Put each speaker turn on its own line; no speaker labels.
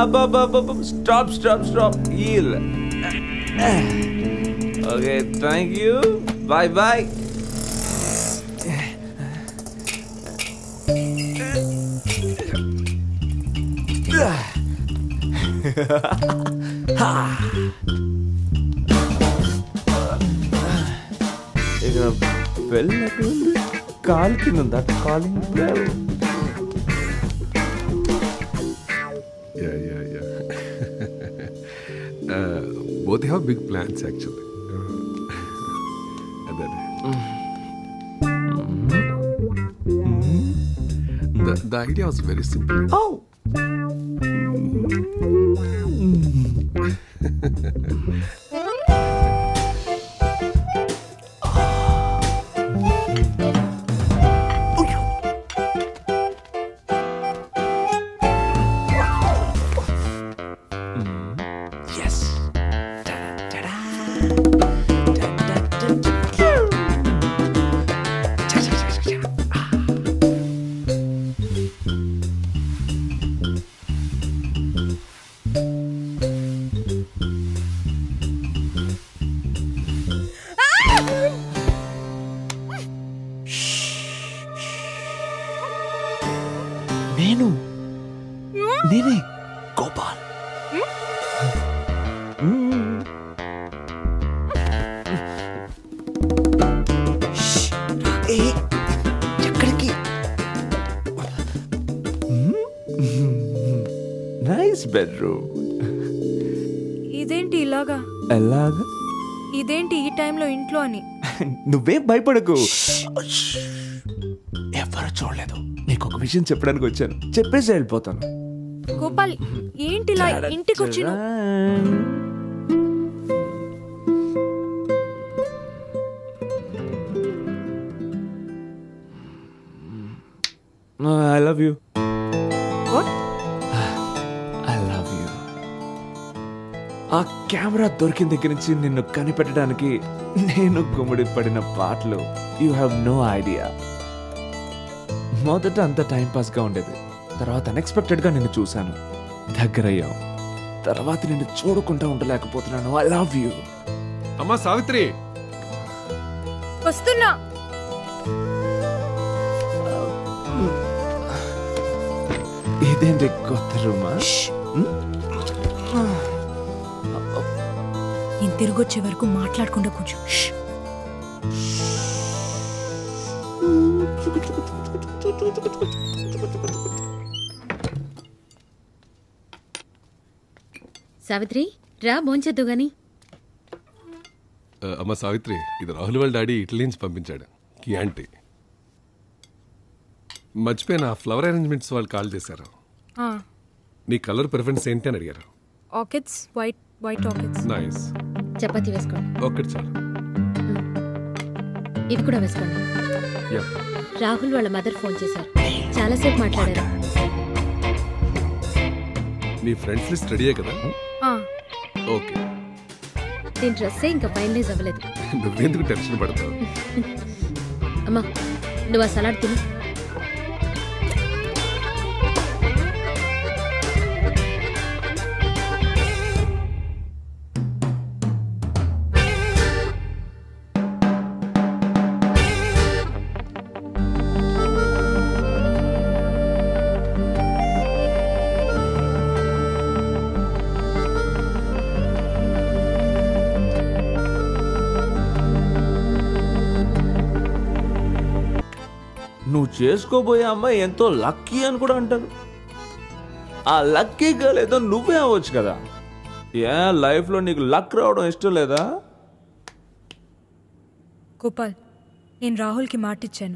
Stop. Heal. Okay, thank you. Bye. ఇక్కడ bell call కింద ఉందా calling bell
both have big plans actually. The idea was very simple.
Oh. నేనే గోపాల్. ఎక్కడికి? Nice bedroom.
ఇదేంటి ఇలాగా?
ఎలాగా?
ఇదేంటి ఈ టైంలో ఇంట్లో అని?
నువ్వేం భయపడకు, ఎవరు చూడలేదు. నీకు ఒక విషయం చెప్పడానికి వచ్చాను, చెప్పేసి వెళ్ళిపోతాను.
గోపాల్ ఏంటి ఇలా ఇంటికి వచ్చిన?
I love you.
What?
I love you. ఆ కెమెరా దొరికిన దగ్గర నుంచి నిన్ను కనిపెట్టడానికి నేను గుమ్మడి పడిన పాటలు యూ హ్యావ్ నో ఐడియా. మొదట అంత టైంపాస్గా ఉండేది, తర్వాత అన్ఎక్స్పెక్టెడ్గా నిన్ను చూశాను, దగ్గరయ్యావు. తర్వాత నిన్ను చూడకుండా ఉండలేకపోతున్నాను. I love you.
అమ్మా సావిత్రి,
వస్తున్నా.
ఇదేంటి కొత్త రూమా?
నేను తిరిగొచ్చే వరకు మాట్లాడకుండా కూర్చో.
సావిత్రి రా, భోంచేద్దు గాని.
అమ్మ సావిత్రి, ఇది రాహుల్ వాళ్ళ డాడీ ఇటలీ నుంచి పంపించాడు. కియాంటి మర్చిపోయిన ఫ్లవర్ అరేంజ్మెంట్స్ వాళ్ళు కాల్ చేశారు. నీ కలర్ ప్రిఫరెన్స్ ఏంటి అని అడిగారు.
Orchids, white orchids.
Nice.
Chapati వేసుకోండి.
ఒక్కటి చాలు.
ఇది కూడా వేసుకోండి. రాహుల్ వాళ్ళ మదర్ ఫోన్ చేశారు, చాలాసేపు మాట్లాడారు.
నీ ఫ్రెండ్స్ లిస్ట్ రెడీయే కదా? ఓకే.
దీని డ్రెస్సే ఇంకా ఫైనలైజ్ అవ్వలేదు.
నువ్వెందుకు టెన్షన్ పడతావు?
అమ్మా నువ్వు ఆ సలాడ్ తిని.
నువ్వు చేసుకోబోయే అమ్మాయి ఎంతో లక్కీ అని కూడా అంటారు. ఆ లక్కీ గర్ల్ ఏదో నువ్వే అవ్వచ్చు కదా. లైఫ్లో నీకు లక్ రావడం ఇష్టం లేదా?
గోపాల్, నేను రాహుల్కి మాటిచ్చాను,